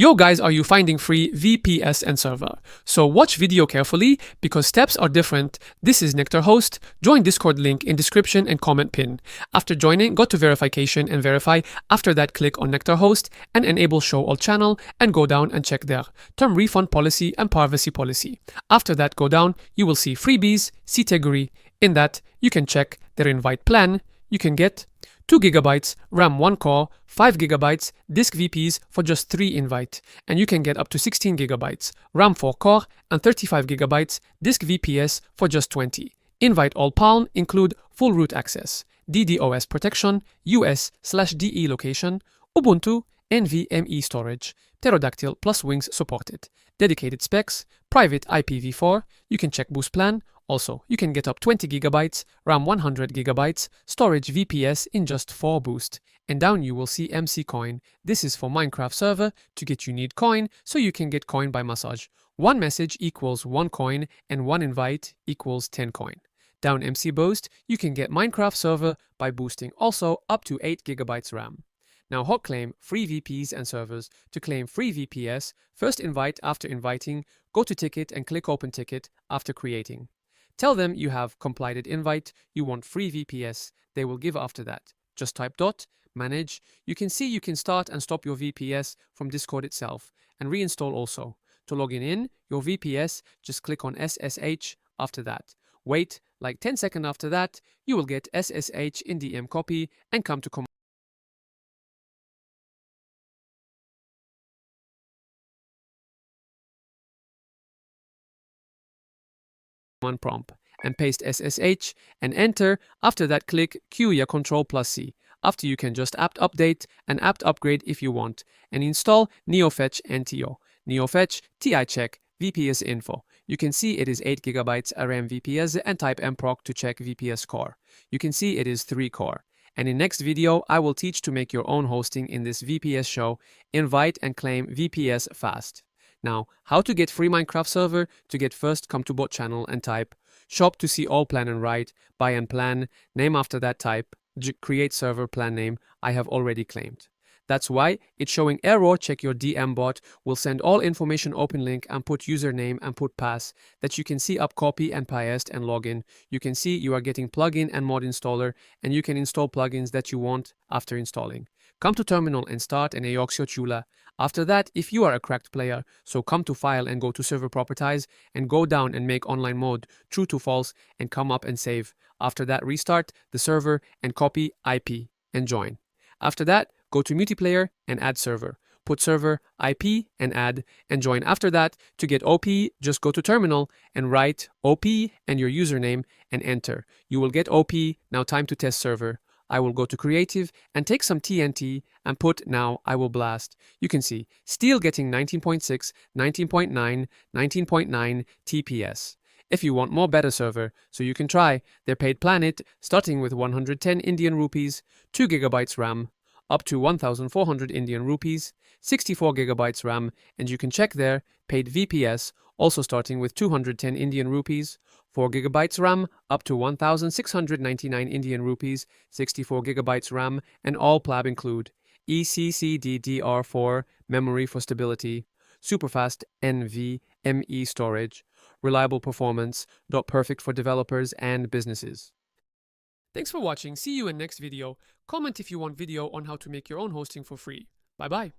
Yo guys, are you finding free VPS and server? So watch video carefully because steps are different. This is NectarHost. Join Discord link in description and comment pin. After joining, go to verification and verify. After that, click on NectarHost and enable show all channel and go down and check there. Term refund policy and privacy policy. After that, go down, you will see freebies, category. In that, you can check their invite plan. You can get 2 GB RAM 1 core, 5 GB disk VPs for just 3 invite, and you can get up to 16 GB RAM 4 core and 35 GB disk VPS for just 20. Invite all palm include full root access, DDoS protection, US/DE location, Ubuntu, NVMe storage, pterodactyl plus wings supported, dedicated specs, private IPv4, you can check boost plan. Also, you can get up 20 GB, RAM 100 GB, storage VPS in just 4 boost. And down you will see MC coin. This is for Minecraft server. To get you need coin, so you can get coin by massage. 1 message equals 1 coin and 1 invite equals 10 coin. Down MC boost, you can get Minecraft server by boosting also up to 8 GB RAM. Now hot claim free VPs and servers. To claim free VPS, first invite after inviting, go to ticket and click open ticket after creating. Tell them you have completed invite, you want free VPS, they will give after that. Just type manage. You can see you can start and stop your VPS from Discord itself and reinstall also. To log in your VPS, just click on SSH after that. Wait like 10 seconds after that, you will get SSH in DM copy and come to command prompt and paste SSH and enter. After that, click Q ya Ctrl+C. After you can just apt update and apt upgrade if you want and install NeoFetch NTO. NeoFetch TI check VPS info. You can see it is 8 GB RAM VPS and type mproc to check VPS core. You can see it is 3 core. And in next video, I will teach to make your own hosting in this VPS show. Invite and claim VPS fast. Now, how to get free Minecraft server? To get first, come to bot channel and type shop to see all plan and write, buy and plan, name after that type, create server plan name, I have already claimed. That's why it's showing error, check your DM bot, will send all information open link and put username and put pass that you can see up copy and paste and login. You can see you are getting plugin and mod installer and you can install plugins that you want after installing. Come to terminal and start an Aoxio Chula. After that, if you are a cracked player, so come to file and go to server properties and go down and make online mode true to false and come up and save. After that, restart the server and copy IP and join. After that, go to multiplayer and add server. Put server IP and add and join. After that, to get OP, just go to terminal and write OP and your username and enter. You will get OP. Now time to test server. I will go to creative and take some TNT and put now I will blast. You can see still getting 19.6, 19.9, 19.9 TPS. If you want more better server, so you can try their paid planet starting with 110 Indian rupees, 2 GB RAM, up to 1,400 Indian rupees, 64 GB RAM, and you can check there paid VPS also starting with 210 Indian rupees, 4 GB RAM up to 1,699 Indian rupees, 64 GB RAM, and all plab include ECCDDR4 memory for stability, superfast NVMe storage, reliable performance, perfect for developers and businesses. Thanks for watching. See you in next video. Comment if you want video on how to make your own hosting for free. Bye bye.